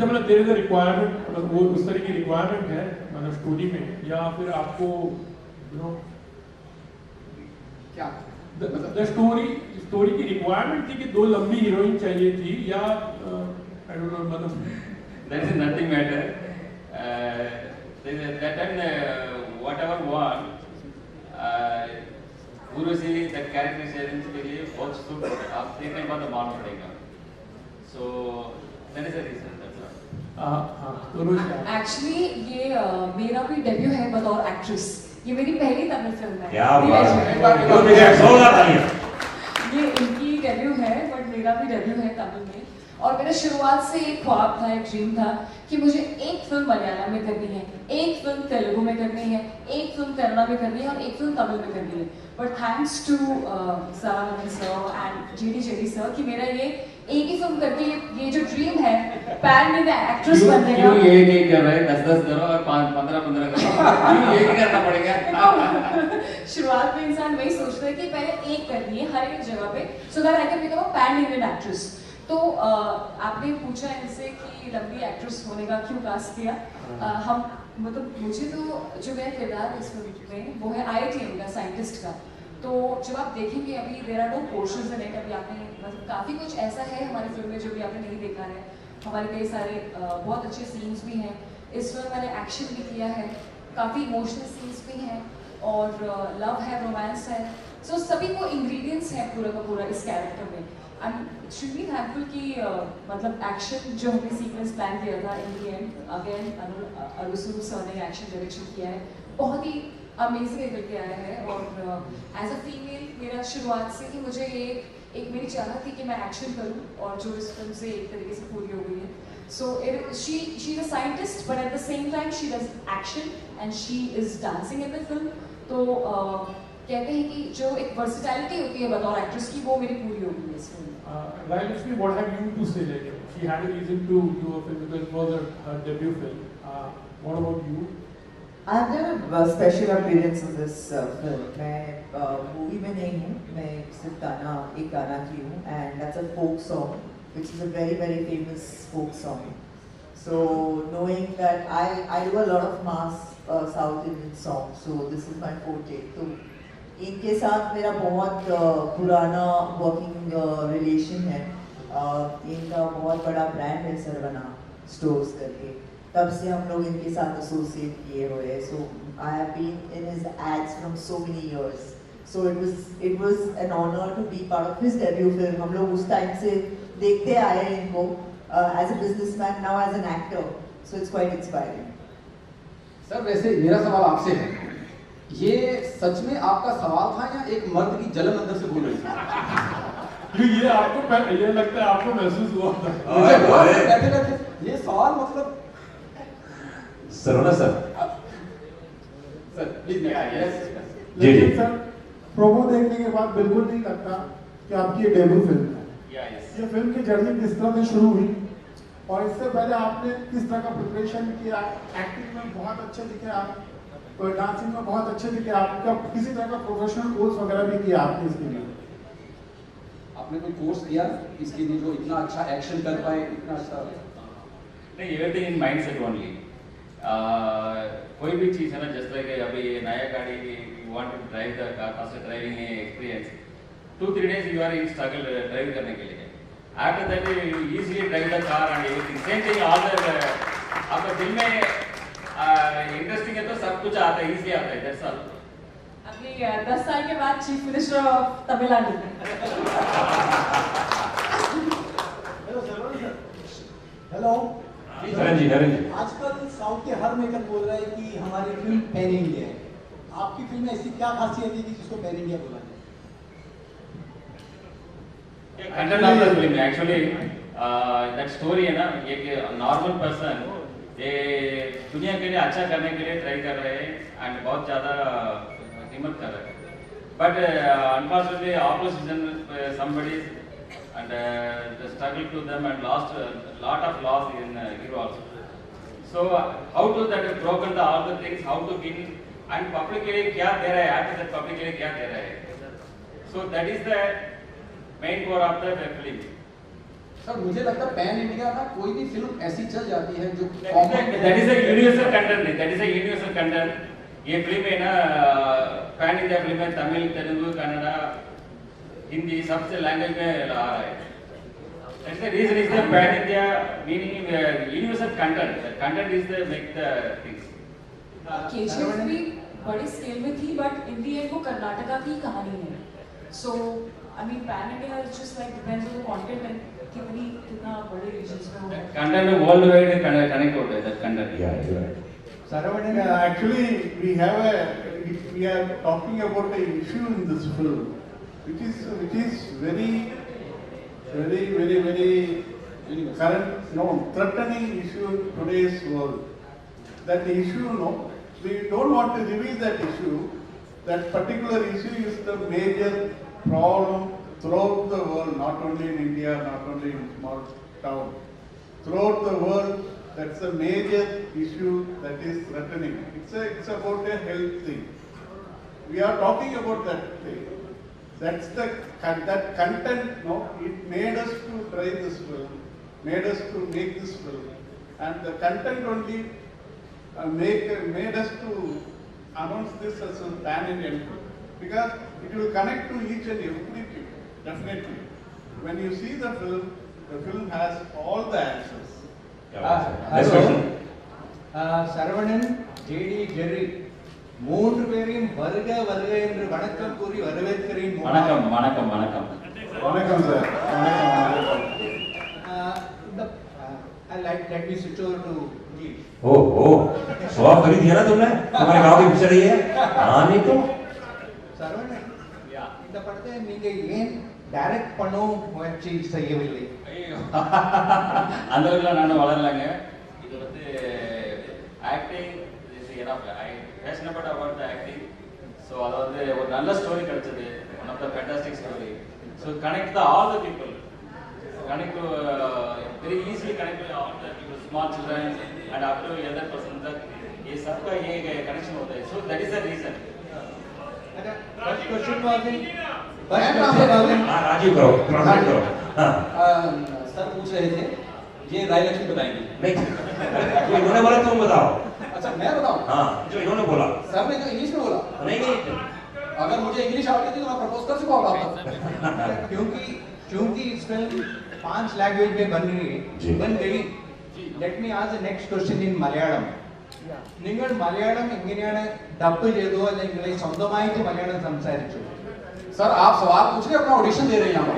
अच्छा मतलब there is a requirement, मतलब वो उस तरह की रिक्वायरमेंट है मतलब स्टोरी में, या फिर आपको यू नो क्या द स्टोरी की रिक्वायरमेंट थी कि दो लंबी हीरोइन चाहिए थी, या आई डोंट नो मतलब That is nothing matter. That time whatever one Urvashi that characterization के लिए बहुत सूट आप देखने के बाद मालूम पड़ेगा. So that is the reason. दोनों एक्चुअली ये मेरा भी डेब्यू है बतौर एक्ट्रेस. ये मेरी पहली तमिल फिल्म है. क्या बात है, ये इनकी डेब्यू है, बट मेरा भी डेब्यू है तमिल में. और मेरा शुरुआत से एक ख्वाब था, एक ड्रीम था कि मुझे एक फिल्म मलयालम में करनी है, एक फिल्म तेलुगु में करनी है, एक फिल्म कन्नड़ा में करनी है और एक फिल्म तमिल में करनी है. But thanks to Saranand sir and JD sir कि मेरा ये एक ही फिल्म करके ये जो ड्रीम है पैन इंडिया एक्ट्रेस बनने का. क्यों एक कर रहे हैं, 10 करो और 15 करो, एक ही करना पड़ेगा. शुरुआत में इंसान वही सोचता है कि पहले एक करनी है हर एक जगह पे, so that I can become a pan Indian actress. तो आपने पूछा इनसे कि लंबी एक्ट्रेस होने का क्यों कास्ट किया. हम मतलब मुझे तो जो मेरा किरदार है इस फिल्म में वो है IITM का, साइंटिस्ट का. तो जब आप देखेंगे अभी there are no portions in it, अभी आपने मतलब काफ़ी कुछ ऐसा है हमारी फिल्म में जो भी आपने नहीं देखा है. हमारे कई सारे बहुत अच्छे सीन्स भी हैं इस फिल्म. मैंने एक्शन भी किया है, काफ़ी इमोशनल सीन्स भी हैं और लव है, रोमांस है. सो सभी को इंग्रेडिएंट्स हैं पूरा का पूरा इस कैरेक्टर में. आई एम एक्सट्रीमली थैंकफुल कि मतलब एक्शन जो हमने सीक्वेंस प्लान किया था इन दी एंड अगेन अरुसुर सर ने एक्शन डायरेक्शन किया है, बहुत ही अमेजिंग निकल के आया है. और एज अ फीमेल मेरा शुरुआत से ही मुझे ये एक मेरी चाहत थी कि मैं एक्शन करूं और जो इस फिल्म से एक तरीके से पूरी हो गई है. So she is a scientist but at the same time she does action and she is dancing in the film. तो कहते हैं कि जो एक वर्सिटैलिटी होती है बतौर एक्ट्रेस की वो मेरी पूरी हो गई है इस film. Rajlakshmi, what have you to say? Like, she had a reason to do a film because it was her debut film. What about you? I have done a special appearance in this film. मैं movie में नहीं हूँ, मैं सिर्फ एक गाना की हूँ, and that's a folk song, which is a very very famous folk song. So knowing that I do a lot of mass South Indian songs, so this is my forte. तो इनके साथ मेरा बहुत पुराना वर्किंग रिलेशन है. इनका बहुत बड़ा ब्रांड है सरवना स्टोर्स करके, तब से हम लोग इनके साथ एसोसिएट किए हुए हैं. So I have been in his ads from so many years. So it was an honour to be part of his debut film. हम लोग उस टाइम से देखते आए हैं इनको as a businessman, now as an actor. So it's quite inspiring. Sir वैसे मेरा सवाल आपसे है, ये सच में आपका सवाल था या एक मर्द की जलन अंदर से बोल रही थी? ये आपको ये लगता है आपको महसूस हुआ था? कहते ये सवाल मतलब सरवना सर प्लीज. लेकिन सर प्रोमो देखने के बाद बिल्कुल नहीं लगता कि आपकी ये डेब्यू फिल्म है. ये फिल्म की जर्नी किस तरह से शुरू हुई और इससे पहले आपने किस तरह का प्रिपरेशन किया? एक्टिंग में बहुत अच्छे दिखे आप, डांसिंग में बहुत अच्छे दिखे आप, किसी तरह का प्रोफेशनल कोर्स वगैरह भी किया आपने इसके लिए? आपने कोई कोर्स किया इसके लिए जो इतना अच्छा एक्शन कर पाए, इतना अच्छा? नहीं, एवरीथिंग इन माइंडसेट ओनली. कोई भी चीज़ है ना, जैसे कि अभी नया गाड़ी you want to drive the car, first driving experience 2-3 days you are in struggle drive करने के लिए. After that you easily drive the car and everything. Same thing all the आपका दिल में इंटरेस्टिंग है तो सब कुछ आता है, इजीली आता है. That's all. अभी 10 साल के बाद chief minister of Tamil Nadu. Hello Narendra ji. आजकल साउथ के हर मेकर बोल रहा है कि हमारी फिल्म पैन इंडिया है. आपकी फिल्म में ऐसी क्या खासियत है कि जिसको पैन इंडिया बोला जाए? Content of the film actually that story है ना, एक नॉर्मल पर्सन ये दुनिया के लिए अच्छा करने के लिए ट्राई कर रहे हैं एंड बहुत ज़्यादा हिम्मत कर रहे हैं. But unfortunately opposition somebody and the struggle to them and lost lot of loss in hero also. So how to that broken the all the things, how to win and public के लिए क्या दे रहा है, after that public के लिए क्या दे रहा है. So that is the main core of the film. Sir मुझे लगता है पैन इंडिया ना कोई भी फिल्म ऐसी चल जाती है जो That is a universal content. That is a universal content. ये फिल्म है ना पैन इंडिया फिल्म है, तमिल, तेलुगु, कन्नड़ा, हिंदी सबसे लैंग्वेज में आ रहा है. That's the reason is the pan India meaning universal content. The content is the make the things. KGF भी बड़ी स्केल में थी बट इन दी एंड वो कर्नाटका की कहानी है. So I mean pan India is just like depends on the content and कितना बड़े रीजंस में हो. Content world wide connect होता है that content. Yeah, you're right. Saravanan, Actually, we are talking about an issue in this film, which is very current, threatening issue in today's world. That issue, we don't want to reveal that issue. That particular issue is the major problem throughout the world, not only in India, not only in small town. Throughout the world, that's a major issue that is threatening. It's about a health thing. We are talking about that thing. That's that content. It made us to try this film, made us to make this film, and the content only made us to announce this as a pan-Indian film, because it will connect to each and every people. Definitely, when you see the film has all the answers. Next question. Saravanan, JD, Jerry மூன்று பேரையும் வருக வருக என்று வணக்கம் கூறி வரவேற்கிறேன். வணக்கம் வணக்கம் வணக்கம். Vanakkam sir. Vanakkam. Let me switch over to Ji. Swab खरीद दिया ना तुमने, तुम्हारे गाँव की पिक्चर है. हाँ नहीं तो சரவணன், இந்த படத்தை நீங்க ஏன் டைரக்ட் பண்ணவும் முயற்சி செய்யவில்லை? அந்த அளவுக்கு நானும் வளரலங்க. இது வந்து acting is enough. I passionate about the acting. So அது வந்து ஒரு நல்ல ஸ்டோரி கிடைச்சது. One of the fantastic story. So connect the all the people. Connect to very easily connect to all the people, small children and up to elder person तक ये सबका ये connection होता है. So that is the reason. First question was in हाँ राजीव करो, प्रधान करो. हाँ सर पूछ रहे थे ये राय लक्ष्मी बताएंगे. नहीं जो इन्होंने बोला तुम बताओ. अच्छा मैं बताऊं? हाँ जो इन्होंने बोला. सर ने जो इंग्लिश में बोला. नहीं अगर मुझे इंग्लिश आती थी तो मैं प्रपोज कर चुका होता. क्योंकि इस फिल्म 5 लैंग्वेज में बन गई. Let me ask the next question in Malayalam. നിങ്ങൾ മലയാളം എങ്ങനെയാണ് ഡബ് ചെയ്തോ അല്ലെങ്കിൽ നിങ്ങൾ സ്വന്തമായിട്ട് മലയാളം സംസാരിച്ചു? सर आप सवाल पूछ रहे अपना ऑडिशन दे रहे हैं यहाँ पर.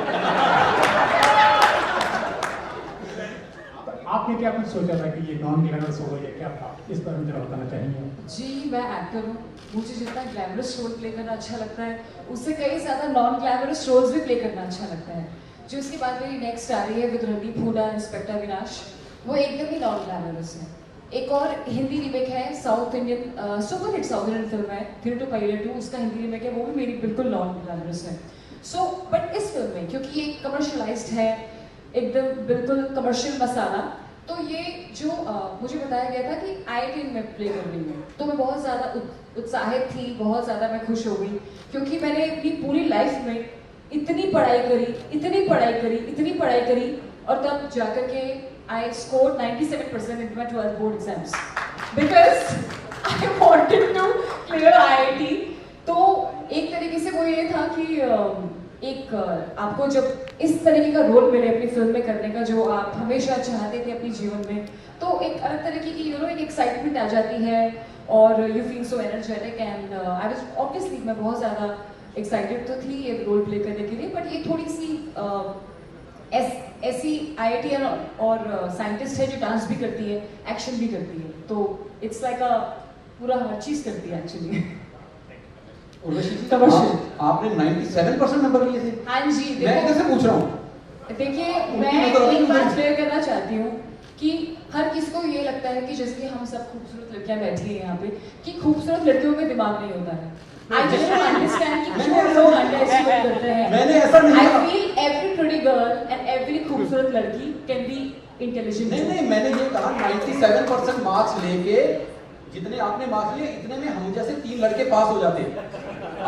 आपने क्या कुछ सोचा था कि ये नॉन ग्लैमरस होगा या क्या था, इस पर हम जरा बताना चाहेंगे. जी मैं एक्टर हूँ. मुझे जितना ग्लैमरस रोल प्ले करना अच्छा लगता है उससे कई ज़्यादा नॉन ग्लैमरस रोल्स भी प्ले करना अच्छा लगता है. जो इसके बाद मेरी नेक्स्ट आ रही है विद रणदीप हुडा इंस्पेक्टर विनाश, वो एकदम ही नॉन ग्लैमरस है. एक और हिंदी रिमेक है south Indian super hit south Indian film है थिर टू पायलट 2, उसका हिंदी रिमेक है, वो भी मेरी बिल्कुल नॉन ग्लैमरस है. सो बट इस फिल्म में क्योंकि ये कमर्शियलाइज्ड है एकदम बिल्कुल कमर्शियल मसाला, तो ये जो मुझे बताया गया था कि IIT में प्ले कर रही हूँ, तो मैं बहुत ज़्यादा उत्साहित थी, बहुत ज़्यादा मैं खुश हो गई क्योंकि मैंने अपनी पूरी लाइफ में इतनी पढ़ाई करी और तब जाकर के I scored 97% in my 12th board exams because I wanted to clear IIT. तो एक तरीके से वो ये था कि एक आपको जब इस तरीके का रोल मिले अपनी फिल्म में करने का जो आप हमेशा चाहते थे अपने जीवन में, तो एक अलग तरीके की एक एक्साइटमेंट आ जाती है और you feel so energetic and I was obviously मैं बहुत ज़्यादा एक्साइटेड तो थी ये रोल प्ले करने के लिए. बट ये थोड़ी सी ऐसी IITian और साइंटिस्ट है जो डांस भी करती है, एक्शन भी करती है, तो इट्स लाइक अ पूरा हर चीज़ करती है एक्चुअली. आपने 97% नंबर लिए थे. हाँ जी. मैं कैसे पूछ रहा हूँ. देखिए मैं एक बात क्लियर करना चाहती हूँ कि हर किसी को ये लगता है कि जैसे हम सब खूबसूरत लड़कियां बैठी हैं यहाँ पे कि खूबसूरत लड़कियों में दिमाग नहीं होता है. I don't understand कि क्यों लोग अंडरएस्टिमेट करते हैं. मैंने ऐसा नहीं I feel every pretty girl and every खूबसूरत लड़की can be intelligent. नहीं मैंने ये कहा 97% मार्क्स लेके जितने आपने मार्क्स लिए इतने में हम जैसे 3 लड़के पास हो जाते हैं.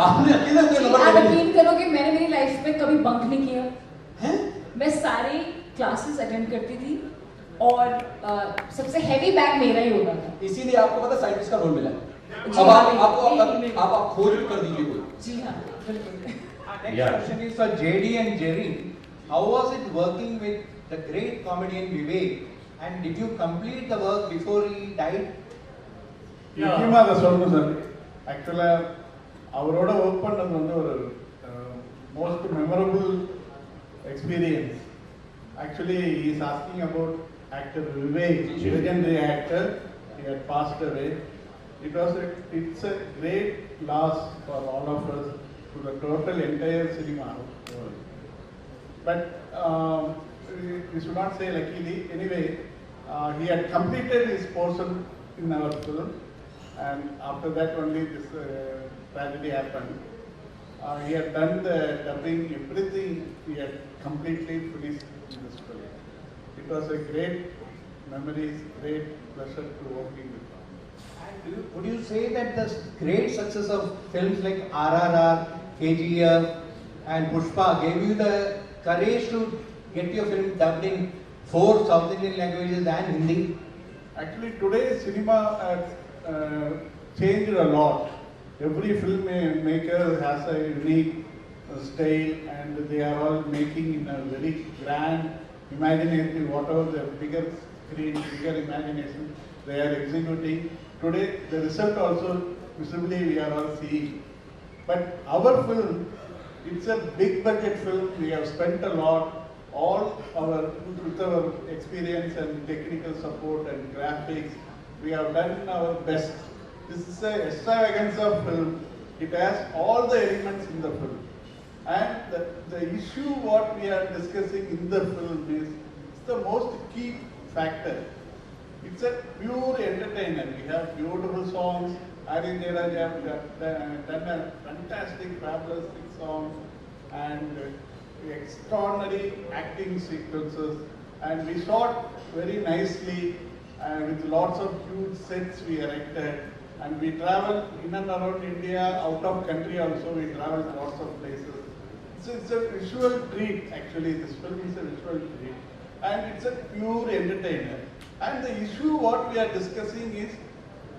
आपने अकेले आप यकीन करोगे मैंने मेरी लाइफ में कभी बंक नहीं किया. हैं? मैं सारी क्लासेस अटेंड करती थी और सबसे हैवी बैग मेरा ही होता था। इसीलिए आपको पता साइंटिस्ट का रोल मिला है। जी अब हाँ, आपको नहीं। आप खोज कर दीजिए कोई। जी हाँ, बिल्कुल। Next Yeah. question is for JD and Jerry. How was it working with the great comedian Vivek? And did you complete the work before he died? முக்கியமாக அதை சொல்லணும் சார். ஆக்சுவலாக அவரோட ஒர்க் பண்ணது வந்து ஒரு most memorable experience. Actually he is asking about actor Vivek, legendary actor. He had passed away. It's a great loss for all of us, to the total entire cinema world. But we should not say luckily. Anyway, he had completed his portion in our film, and after that only this tragedy happened. He had done the dubbing, everything he had completely finished in this film. It was a great memory, great pleasure to working with him. Would you say that the great success of films like RRR, KGF and Pushpa gave you the courage to get your film dubbed in 4 South Indian languages and Hindi? Actually, today's cinema has changed a lot. Every filmmaker has a unique style, and they are all making in a very grand, imaginative, whatever the bigger screen, bigger imagination they are executing. Today, the result also visibly we are all seeing. But our film, it's a big budget film. We have spent a lot, with our experience and technical support and graphics. We have done our best. This is a extravaganza film. It has all the elements in the film. And the issue what we are discussing in the film is the most key factor. It's a pure entertainer. We have beautiful songs. Ari Jairaj have done a fantastic, fabulous songs and extraordinary acting sequences. And we shot very nicely with lots of huge sets we erected. And we travel in and around India, out of country also. We travel lots of places. It's a visual treat. Actually, this film is a visual treat, and it's a pure entertainer. And the issue what we are discussing is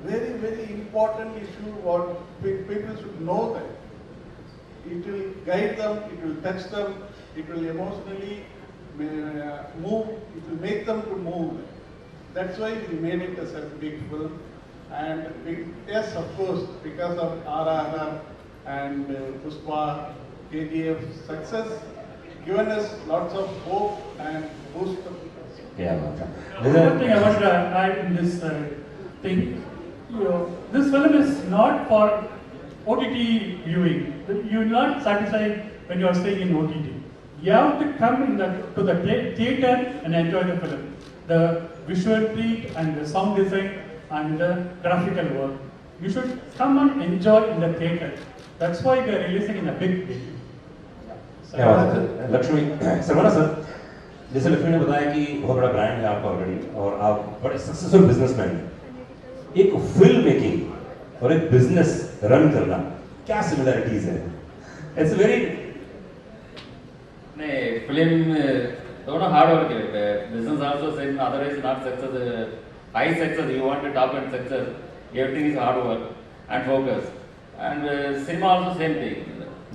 very, very important issue what people should know that. It will guide them, it will touch them, it will emotionally move, it will make them to move. That's why we made it as a big film. And yes, of course, because of RRR and Pushpa, KGF success, given us lots of hope and boost. Yeah. One thing I wanted to add in this thing, this film is not for OTT viewing. You will not satisfied when you are staying in OTT. You have to come to the theater and enjoy the film. The visual treat and the sound design and the graphical work. You should come and enjoy in the theater. That's why we are releasing in a big way. क्या बात है Lakshmi Saravana sir, जैसे लक्ष्मी ने बताया कि बहुत बड़ा brand है आपका ऑलरेडी और आप बड़े सक्सेसफुल बिजनेसमैन हैं, एक फिल्म मेकिंग और एक बिजनेस रन करना क्या सिमिलरिटीज है? इट्स वेरी नहीं फिल्म दोनों हार्ड वर्क है. Business also same, otherwise not success. High success you want to top and success, everything is hard work and focus. And cinema also same thing.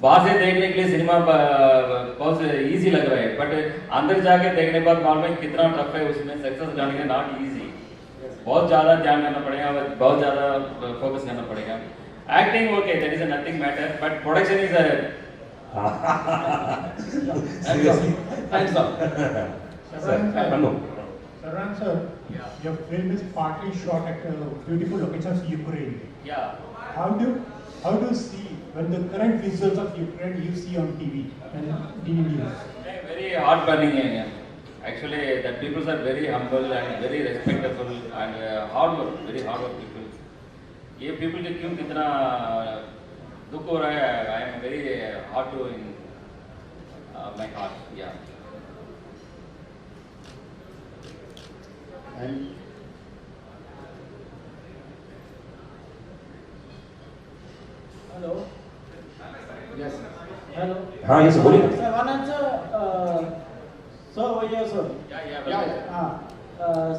बाहर से देखने के लिए cinema बहुत easy लग रहा है, बट अंदर जाके देखने के बाद मालूम है कितना टफ है. उसमें सक्सेस लाने के नॉट इजी. बहुत ज़्यादा ध्यान करना पड़ेगा, बहुत ज़्यादा फोकस करना पड़ेगा. Acting okay, that is nothing matter, but production is Seriously. Thanks, sir. Sarvan sir, your film is partly shot at beautiful locations in Ukraine. Yeah. How do you see when the current visuals of Ukraine you see on TV and TV news? Very hard burning है. Actually, the people are very humble and very respectful and hard work, very hard work people. ये people के क्यों कितना दुख हो रहा है? I am very hard to in my heart. Yeah. And Hello. Yes. Hello. हाँ ये सब बोलिए. Sir, one answer. So over here, sir. Yeah.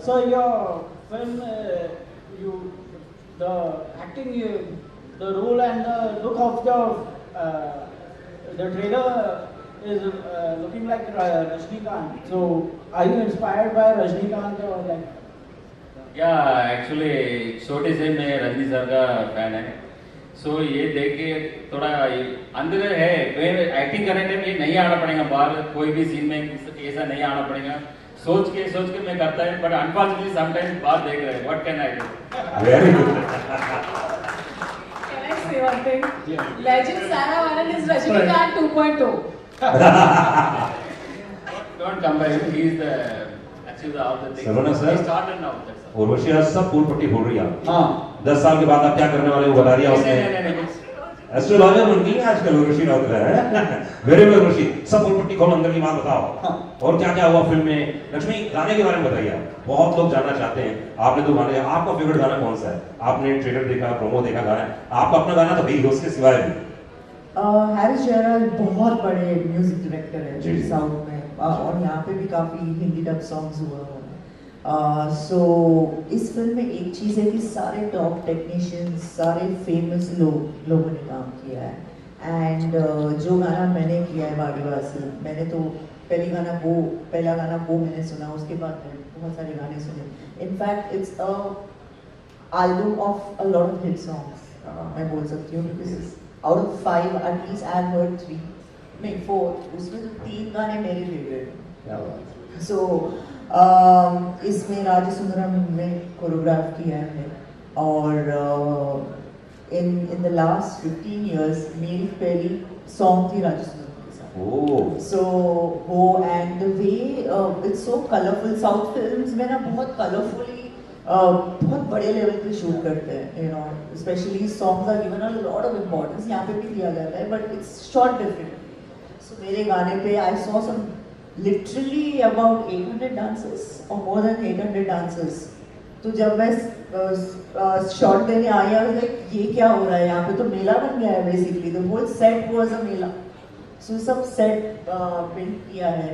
So your film, the acting, the role and the look of the trailer is looking like Rajnikant. So are you inspired by Rajnikant or like? Yeah, actually छोटे से मैं Rajni sir का fan है. सो ये देख के थोड़ा अंदर है एक्टिंग करने टाइम ये नहीं आना पड़ेगा बाहर, कोई भी सीन में ऐसा नहीं आना पड़ेगा. सोच के मैं करता है, बट अनफॉर्चुनेटली समटाइम्स बाहर देख रहे हैं. What can I do? Very good. Can I say one thing? Legend Sarah Vanan is Rajnikant 2.0. Don't compare him. He is the actually all the things. Sarvana sir. He started now. That's all. Urvashi आज सब फूल पट्टी बोल रही है आपकी. हाँ 10 साल के बाद आप क्या करने वाले हो बता दिया उसने. नहीं. एस्ट्रोलॉजर बन गई है आजकल उर्वशी राउत है. वेरी वेल उर्वशी, सब फूल पट्टी खोलो, अंदर की बात बताओ. हाँ. और क्या क्या हुआ फिल्म में. लक्ष्मी गाने के बारे में बताइए आप. बहुत लोग जानना चाहते हैं. आपने तो गाने, आपका फेवरेट गाना कौन सा है? आपने ट्रेलर देखा, प्रोमो देखा, गाना आपका अपना गाना तो है ही, उसके सिवाय भी. हैरिस जयराज बहुत बड़े म्यूजिक डायरेक्टर है जी, जी। साउथ में, और यहाँ पे भी काफ़ी हिंदी डब सॉन्ग्स हुए हैं. सो इस फिल्म में एक चीज़ है कि सारे टॉप टेक्नीशियंस, सारे फेमस लोगों ने काम किया है. एंड जो गाना मैंने किया है वाड़ीवासी, मैंने तो पहला गाना वो मैंने सुना, उसके बाद मैंने बहुत सारे गाने सुने. In fact it's a album of a lot of hit songs, मैं बोल सकती हूँ, because out of 5 at least I have heard 3, नहीं 4, उसमें तो 3 गाने मेरे फेवरेट हैं. सो इसमें राजसुंदरम ने कोरियोग्राफ किया है, और इन द लास्ट 15 years मेरी पहली सॉन्ग थी राजसुंदरम के साथ. ओह. सो वो and the way it's so colourful. South films में ना बहुत कलरफुली बहुत बड़े लेवल पे शूट करते हैं, you know, specially songs are given a lot of importance. यहाँ पे भी दिया जाता है, but it's shot differently. So मेरे गाने पे I saw some literally about 800 dancers or more than 800 dancers. तो जब मैं शॉट देने आई, I was like, ये क्या हो रहा है यहाँ पे, तो मेला बन गया है basically. The whole set was a Mela. So सब set build किया है,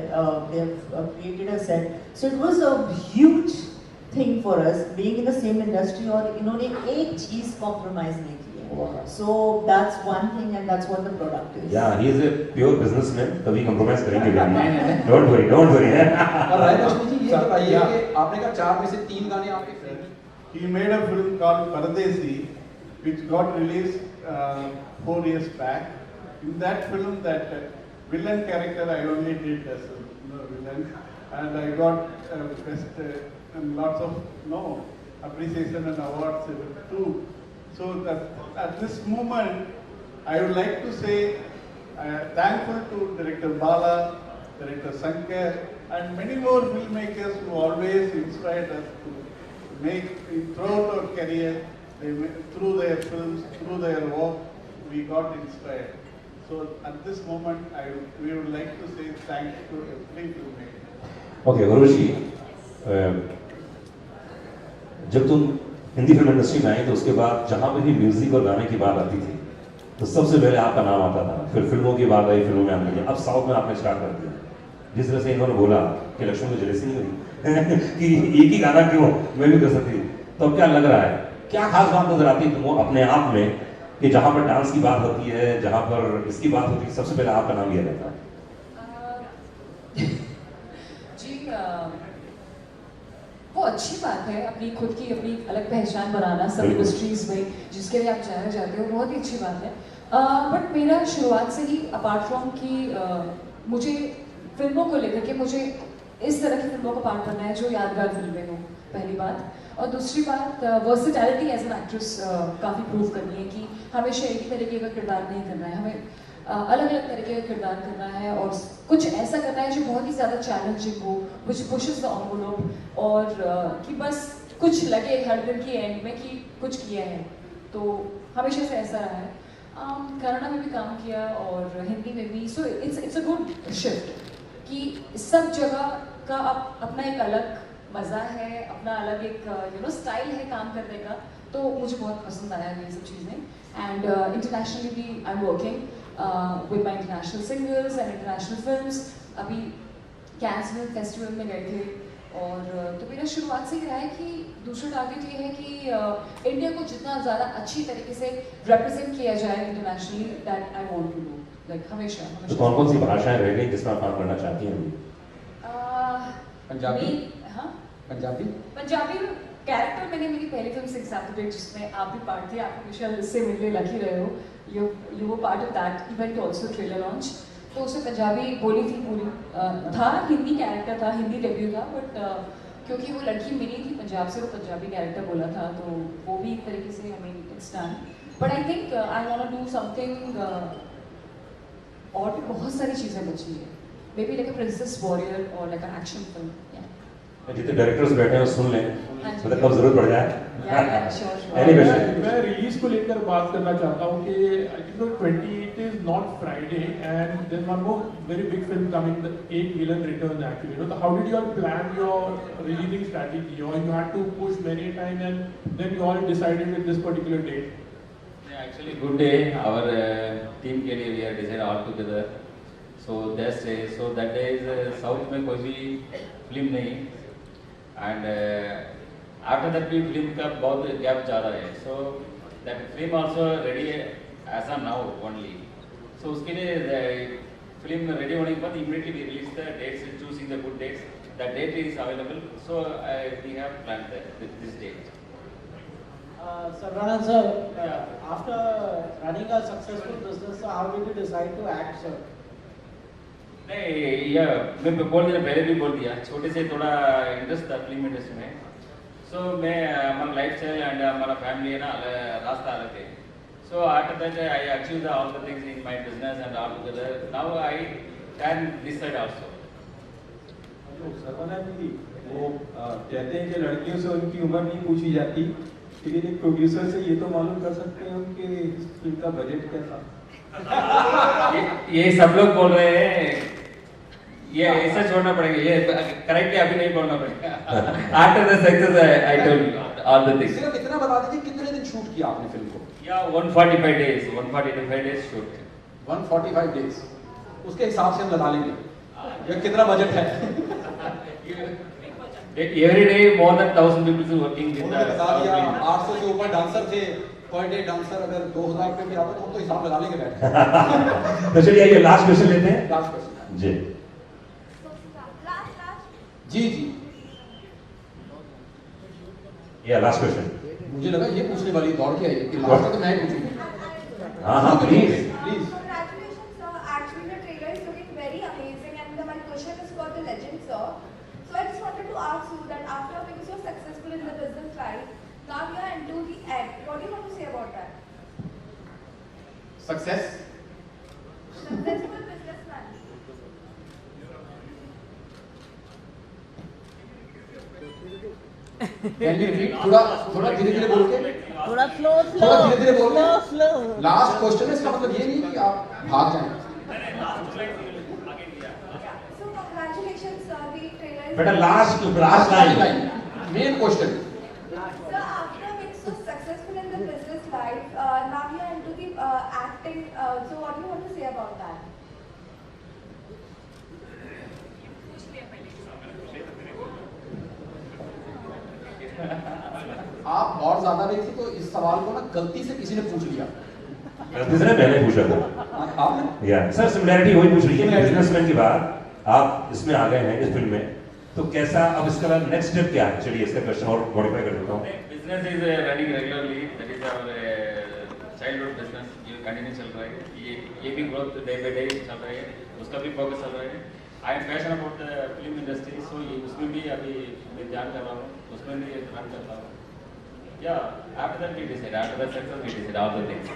they have created a set. So it was a huge thing for us being in the same industry, और इन्होंने एक चीज compromise नहीं की. So that's one thing, and that's what the product is. Yeah, he is a pure businessman. कभी compromise करेंगे भी. Don't worry. और राय लक्ष्मी जी ये बताइए कि आपने कहा 4 में से 3 गाने आपके favourite. He made a film called Paradesi, which got released 4 years back. In that film, that villain character I only did as a villain, and I got best and lots of appreciation and awards too. So that at this moment, I would like to say thankful to Director Bala, Director Sankar, and many more filmmakers who always inspired us to make throughout our career. Through their films, through their work, we got inspired. So at this moment, we would like to say thanks to every filmmaker. Okay, Urvashi, जब तुम Hindi film industry में आई तो उसके बाद जहाँ पे भी music और गाने की बात आती थी तो सबसे पहले आपका नाम आता था. फिर फिल्मों की बात आई, फिल्मों में आने लगी. अब साउथ में आपने स्टार्ट कर दिया. जिस तरह से इन्होंने बोला कि लक्ष्मी को जेलसी नहीं हुई कि एक ही गाना क्यों, मैं भी कर सकती. तो अब क्या लग रहा है, क्या खास बात नजर आती है तुमको अपने आप में कि जहाँ पर डांस की बात होती है, जहाँ पर इसकी बात होती है, सबसे पहले आपका नाम लिया जाता है? जी, वो अच्छी बात है, अपनी खुद की अपनी अलग पहचान बनाना सब इंडस्ट्रीज में जिसके लिए आप जाना चाहते हो, बहुत ही अच्छी बात है. बट मेरा शुरुआत से ही अपार्ट फ्रॉम कि मुझे फिल्मों को लेकर के मुझे इस तरह की फिल्मों का पार्ट करना है जो यादगार फिल्में हो, पहली बात. और दूसरी बात, वर्सेटैलिटी एज एन एक्ट्रेस काफ़ी प्रूव करनी है कि हमेशा एक ही तरीके का किरदार नहीं करना है, हमें अलग अलग तरीके का किरदार करना है और कुछ ऐसा करना है जो बहुत ही ज़्यादा चैलेंजिंग हो, which pushes the envelope, और कि बस कुछ लगे हर दिन की एंड में कि कुछ किया है. तो हमेशा से ऐसा रहा है. कन्नड़ा में भी काम किया और हिंदी में भी. So it's a good shift कि सब जगह का अपना एक अलग मज़ा है, अपना अलग एक स्टाइल है काम करने का. तो मुझे बहुत पसंद आया ये सब चीज़ें. एंड इंटरनेशनली भी I am working with my international singers and international films. अभी कैंस फिल्म फेस्टिवल में गए थे और तो मेरा शुरुआत से ही रहा है कि दूसरा टारगेट ये है कि इंडिया को जितना ज़्यादा अच्छी तरीके से रिप्रेजेंट किया जाए internationally, that I want to do, like हमेशा। तो कौन सी भाषाएं रह गई जिसमें आप काम करना चाहती हैं? पंजाबी? हाँ, पंजाबी? पंजाबी कैरेक्टर मैंने मेरी पहली फिल्म सिक्स सैटरडे जिसमें आप भी पार्ट थे, आप हमेशा इससे मिलने लगी रहे हो, यू वो part of that event also trailer launch, तो उसमें पंजाबी बोली थी पूरी, था हिंदी कैरेक्टर था, हिंदी डेब्यू था, बट क्योंकि वो लड़की मिली थी पंजाब से, वो पंजाबी कैरेक्टर बोला था, तो वो भी एक तरीके से I mean it's done, but I think I want to do something और भी बहुत सारी चीज़ें बची है, maybe like a princess warrior और लाइक अ एक्शन फिल्म। जितने डायरेक्टर्स बैठे हैं सुन लें, मतलब कब जरूरत पड़ जाए। Any question? मैं रिलीज को लेकर बात करना चाहता हूँ कि I think 28 is not Friday and there one more very big film coming, the 8 villain return actually, you know, how did you all plan your releasing strategy, or you had to push many times and then you all decided with this particular date? Yeah, actually good day, our team के लिए we are decided all together, so that day is south में कोई भी film नहीं, and after that भी film का बहुत gap ज़्यादा है, so that film also ready as of now only, so उसके लिए फिल्म रेडी होने के बाद immediately we release the dates, choosing the good dates, that date is available, so we have planned this date. Saravanan sir, after running a successful business, how did you decide to act, sir? नहीं, यह मैं बोल दिया, पहले भी बोल दिया, छोटे से थोड़ा इंटरेस्ट था फिल्म इंडस्ट्री में, सो मैं हमारा लाइफ स्टाइल एंड हमारा फैमिली है ना रास्ता अलग है, so after that I achieve all the things in my business and all together, now I can this side also. Saravana ji, वो कहते हैं कि लड़कियों से उनकी उम्र नहीं पूछी जाती, लेकिन एक प्रोड्यूसर से ये तो मालूम कर सकते हैं उनके इस फिल्म का बजट कैसा? ये सब लोग बोल रहे हैं, ये ऐसा छोड़ना पड़ेगा, ये करेक्टली अभी नहीं बोलना पड़ेगा। After the success I told all the things. सिर्फ इतना बता दीजिए कितने दिन शूट किया आपने फिल्म को? या 145 डेज, 145 डेज शूट। 145 डेज, उसके हिसाब से हम लगा लेंगे ये कितना बजट है। Every day more than 1000 people working with the 800 से ऊपर डांसर थे, पर डे डांसर अगर 2000 रुपए भी आता तो हम तो हिसाब लगा लेंगे बैठ। तो चलिए ये लास्ट क्वेश्चन लेते हैं। लास्ट क्वेश्चन जी जी जी, ये लास्ट क्वेश्चन। मुझे लगा ये पूछने वाली दौड़ के आई कि लास्ट तो मैं पूछूंगी। हाँ please please. Congratulations, sir. Actually, the trailer is looking very amazing, and my question is for the legend, sir. So I just wanted to ask you that after, because you're successful in the business life, now you are into the act. What do you want to say about that? Success Successful businessman. Can you repeat? थोड़ा धीरे-धीरे बोल के, थोड़ा slow थोड़ा धीरे-धीरे बोल के। Slow. Last question है, इसका मतलब ये नहीं कि आप भाग जाएं। So congratulations, sir. The trailer is. बेटा last line. Main question. Sir, after being so successful in the business life, now you are into the acting. So what do you want to say about that? आप और ज्यादा नहीं थी तो इस सवाल को ना गलती से किसी ने पूछ लिया। गलती से मैंने पूछा था। आपने? या सर सिमिलैरिटी वही पूछ रही है, बिजनेसमैन के बाद आप इसमें आ गए हैं इस फिल्म में, तो कैसा अब इसका नेक्स्ट स्टेप क्या है? चलिए इसका क्वेश्चन और मॉडिफाई कर देता हूँ। Business is running regularly, that is our childhood business, ये कंटिन्यू चल रहा है, ये भी ग्रोथ डे बाय डे चल रहा है, उसका भी फोकस चल रहा है। I am passion about the film industry, so उसमें भी अभी मैं ध्यान कर रहा हूँ, उसमें भी रन करता हूँ। या after that we decide, after the success we decide all the things.